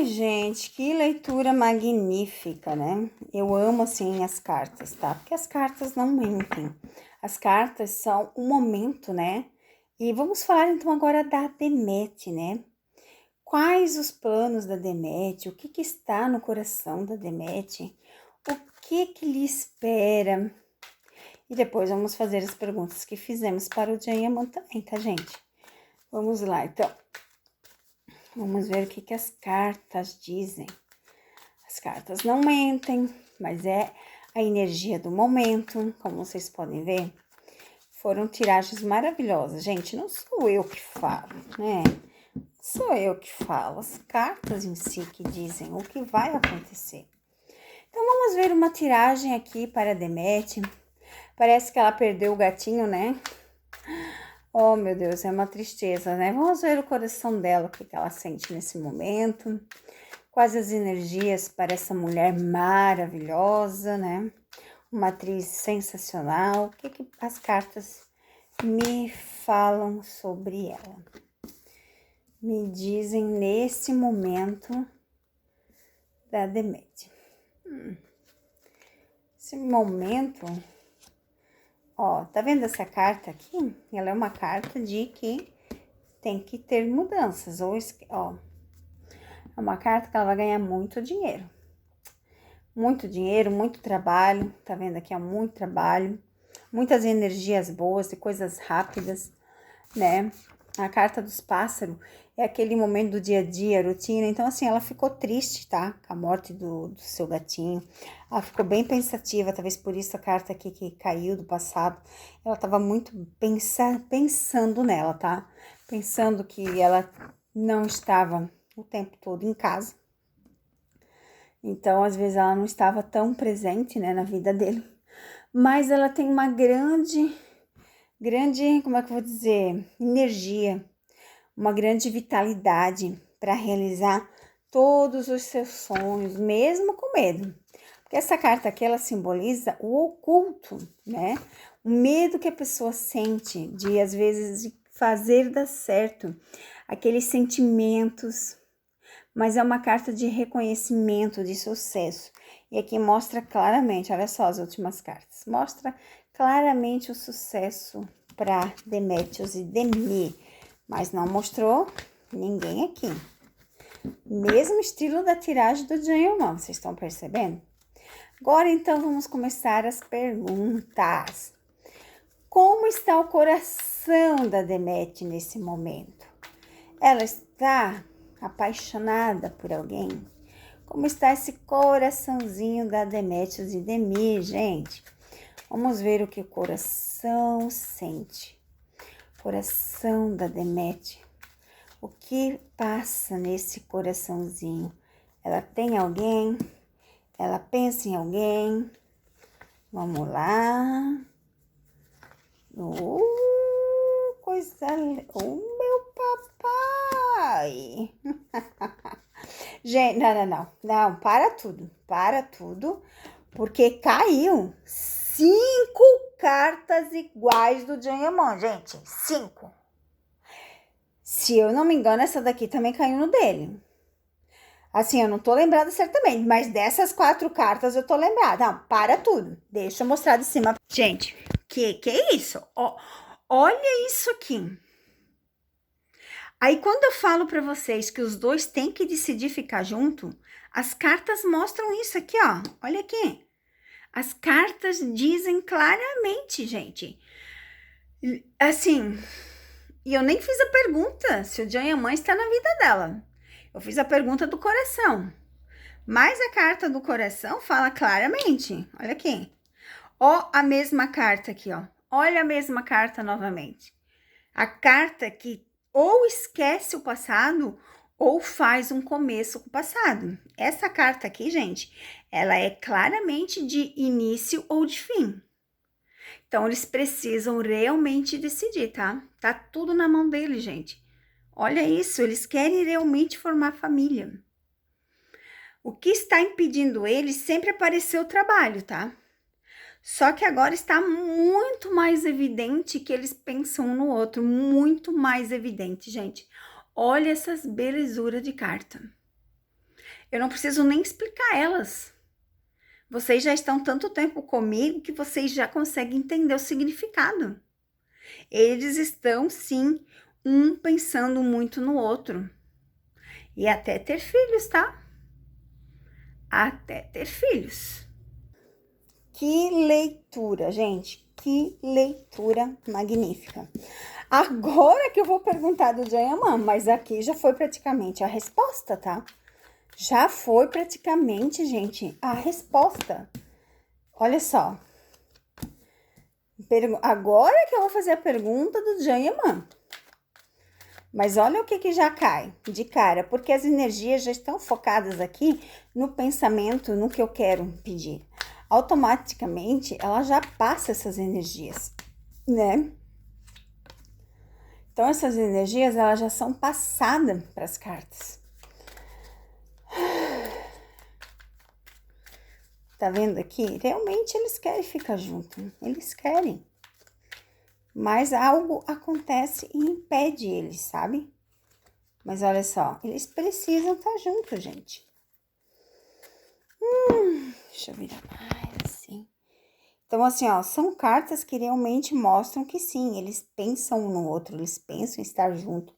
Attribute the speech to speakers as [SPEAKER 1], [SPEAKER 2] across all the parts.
[SPEAKER 1] Ai, gente, que leitura magnífica, né? Eu amo, assim, as cartas, tá? Porque as cartas não mentem. As cartas são um momento, né? E vamos falar, então, agora da Deméter, né? Quais os planos da Deméter? O que está no coração da Deméter? O que lhe espera? E depois vamos fazer as perguntas que fizemos para o Diamond também, tá, gente? Vamos lá, então. Vamos ver o que as cartas dizem. As cartas não mentem, mas é a energia do momento, como vocês podem ver. Foram tiragens maravilhosas. Gente, não sou eu que falo, né? Sou eu que falo. As cartas em si que dizem o que vai acontecer. Então, vamos ver uma tiragem aqui para a Deméter. Parece que ela perdeu o gatinho, né? Oh, meu Deus, é uma tristeza, né? Vamos ver o coração dela, o que ela sente nesse momento. Quais as energias para essa mulher maravilhosa, né? Uma atriz sensacional. O que as cartas me falam sobre ela? Me dizem nesse momento da Deméter. Esse momento, ó, tá vendo essa carta aqui? Ela é uma carta de que tem que ter mudanças, ó, é uma carta que ela vai ganhar muito dinheiro, muito trabalho, tá vendo aqui, ó, muito trabalho, muitas energias boas e coisas rápidas, né? A carta dos pássaros é aquele momento do dia a dia, rotina. Então, assim, ela ficou triste, tá? Com a morte do seu gatinho. Ela ficou bem pensativa, talvez por isso a carta aqui que caiu do passado. Ela tava muito pensando nela, tá? Pensando que ela não estava o tempo todo em casa. Então, às vezes, ela não estava tão presente, né, na vida dele. Mas ela tem uma grande, como é que eu vou dizer, energia, uma grande vitalidade para realizar todos os seus sonhos, mesmo com medo. Porque essa carta aqui, ela simboliza o oculto, né? O medo que a pessoa sente de, às vezes, de fazer dar certo, aqueles sentimentos, mas é uma carta de reconhecimento, de sucesso. E aqui mostra claramente, olha só as últimas cartas, mostra claramente o sucesso para Demétrios e Demi, mas não mostrou ninguém aqui. Mesmo estilo da tiragem do Diamond, vocês estão percebendo? Agora, então, vamos começar as perguntas. Como está o coração da Deméter nesse momento? Ela está apaixonada por alguém? Como está esse coraçãozinho da Deméter e Demi, gente? Vamos ver o que o coração sente. Coração da Deméter. O que passa nesse coraçãozinho? Ela tem alguém? Ela pensa em alguém? Vamos lá. Coisa... Oh, meu papai! Gente, não, para tudo, porque caiu 5 cartas iguais do Diamond, gente, 5. Se eu não me engano, essa daqui também caiu no dele. Assim, eu não tô lembrada certamente, mas dessas 4 cartas eu tô lembrada. Não, para tudo, deixa eu mostrar de cima. Gente, que é isso? Olha isso aqui. Aí, quando eu falo para vocês que os dois têm que decidir ficar junto, as cartas mostram isso aqui, ó. Olha aqui. As cartas dizem claramente, gente. Assim, e eu nem fiz a pergunta se o John e a mãe está na vida dela. Eu fiz a pergunta do coração. Mas a carta do coração fala claramente. Olha aqui. Ó a mesma carta aqui, ó. Olha a mesma carta novamente. A carta que ou esquece o passado ou faz um começo com o passado. Essa carta aqui, gente, ela é claramente de início ou de fim. Então, eles precisam realmente decidir, tá? Tá tudo na mão deles, gente. Olha isso, eles querem realmente formar família. O que está impedindo eles sempre aparecer o trabalho, tá? Só que agora está muito mais evidente que eles pensam um no outro, muito mais evidente, gente. Olha essas belezuras de carta. Eu não preciso nem explicar elas. Vocês já estão tanto tempo comigo que vocês já conseguem entender o significado. Eles estão, sim, um pensando muito no outro. E até ter filhos, tá? Até ter filhos. Que leitura, gente. Que leitura magnífica. Agora que eu vou perguntar do Jayaman, mas aqui já foi praticamente a resposta, tá? Já foi praticamente, gente, a resposta. Olha só. Agora que eu vou fazer a pergunta do Jayaman. Mas olha o que já cai de cara, porque as energias já estão focadas aqui no pensamento, no que eu quero pedir. Automaticamente, ela já passa essas energias, né? Então, essas energias, elas já são passadas para as cartas. Tá vendo aqui? Realmente, eles querem ficar juntos. Eles querem. Mas algo acontece e impede eles, sabe? Mas olha só, eles precisam estar juntos, gente. Deixa eu virar mais assim. Então, assim, ó, são cartas que realmente mostram que sim, eles pensam um no outro, eles pensam em estar junto,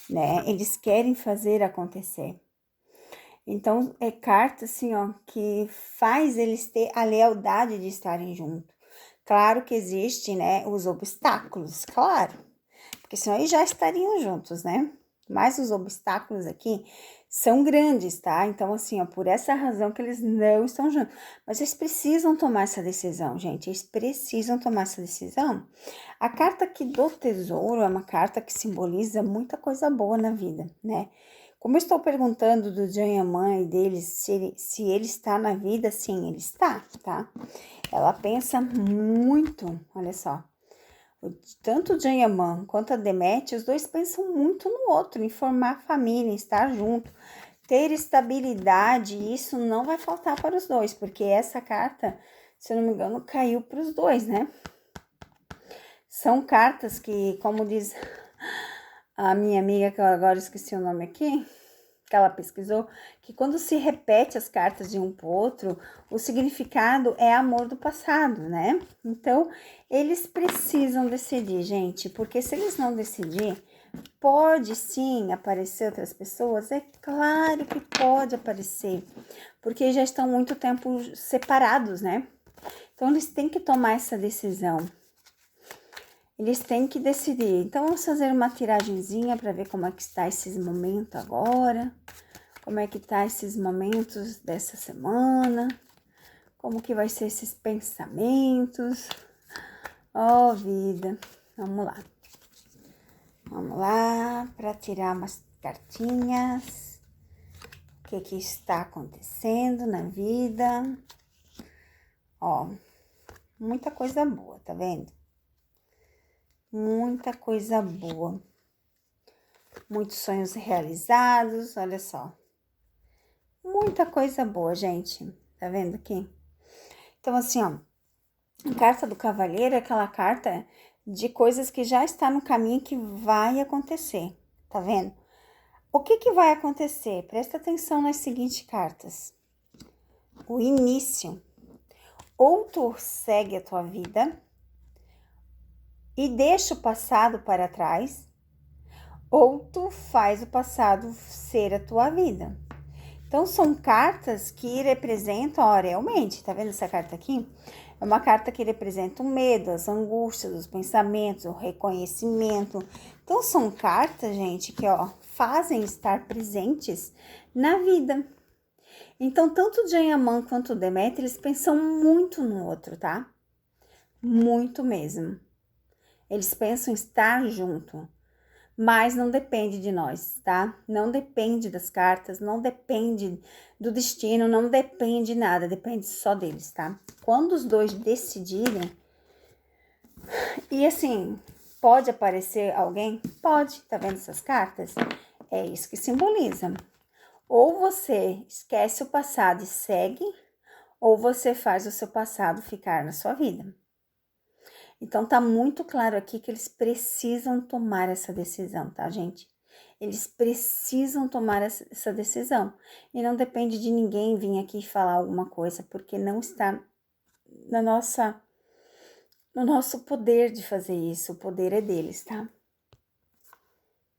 [SPEAKER 1] né? Eles querem fazer acontecer. Então, é carta, assim, ó, que faz eles ter a lealdade de estarem juntos. Claro que existe, né, os obstáculos, claro, porque senão eles já estariam juntos, né? Mas os obstáculos aqui são grandes, tá? Então, assim, ó, por essa razão que eles não estão juntos. Mas eles precisam tomar essa decisão, gente. Eles precisam tomar essa decisão. A carta aqui do tesouro é uma carta que simboliza muita coisa boa na vida, né? Como eu estou perguntando do Jayaman e deles se ele está na vida, sim, ele está, tá? Ela pensa muito, olha só. Tanto o Jayaman quanto a Deméter, os dois pensam muito no outro, em formar família, em estar junto, ter estabilidade, e isso não vai faltar para os dois, porque essa carta, se eu não me engano, caiu para os dois, né? São cartas que, como diz a minha amiga, que eu agora esqueci o nome aqui, que ela pesquisou, que quando se repete as cartas de um pro outro, o significado é amor do passado, né? Então, eles precisam decidir, gente, porque se eles não decidir, pode sim aparecer outras pessoas, é claro que pode aparecer, porque já estão muito tempo separados, né? Então, eles têm que tomar essa decisão. Eles têm que decidir. Então, vamos fazer uma tiragenzinha para ver como é que está esses momentos agora. Como é que tá esses momentos dessa semana? Como que vai ser esses pensamentos? Ó, vida. Vamos lá. Vamos lá para tirar umas cartinhas. O que que está acontecendo na vida? Ó, muita coisa boa, tá vendo? Muita coisa boa. Muitos sonhos realizados, olha só. Muita coisa boa, gente. Tá vendo aqui? Então, assim, ó. A carta do cavaleiro é aquela carta de coisas que já está no caminho que vai acontecer. Tá vendo? O que que vai acontecer? Presta atenção nas seguintes cartas. O início. Ou tu segue a tua vida e deixa o passado para trás, ou tu faz o passado ser a tua vida. Então, são cartas que representam, ó, realmente, tá vendo essa carta aqui? É uma carta que representa o medo, as angústias, os pensamentos, o reconhecimento. Então, são cartas, gente, que, ó, fazem estar presentes na vida. Então, tanto o Jayaman quanto o Deméter, eles pensam muito no outro, tá? Muito mesmo. Eles pensam em estar junto. Mas não depende de nós, tá? Não depende das cartas, não depende do destino, não depende de nada, depende só deles, tá? Quando os dois decidirem, e assim, pode aparecer alguém? Pode, tá vendo essas cartas? É isso que simboliza. Ou você esquece o passado e segue, ou você faz o seu passado ficar na sua vida. Então, tá muito claro aqui que eles precisam tomar essa decisão, tá, gente? Eles precisam tomar essa decisão. E não depende de ninguém vir aqui falar alguma coisa, porque não está no nosso poder de fazer isso. O poder é deles, tá?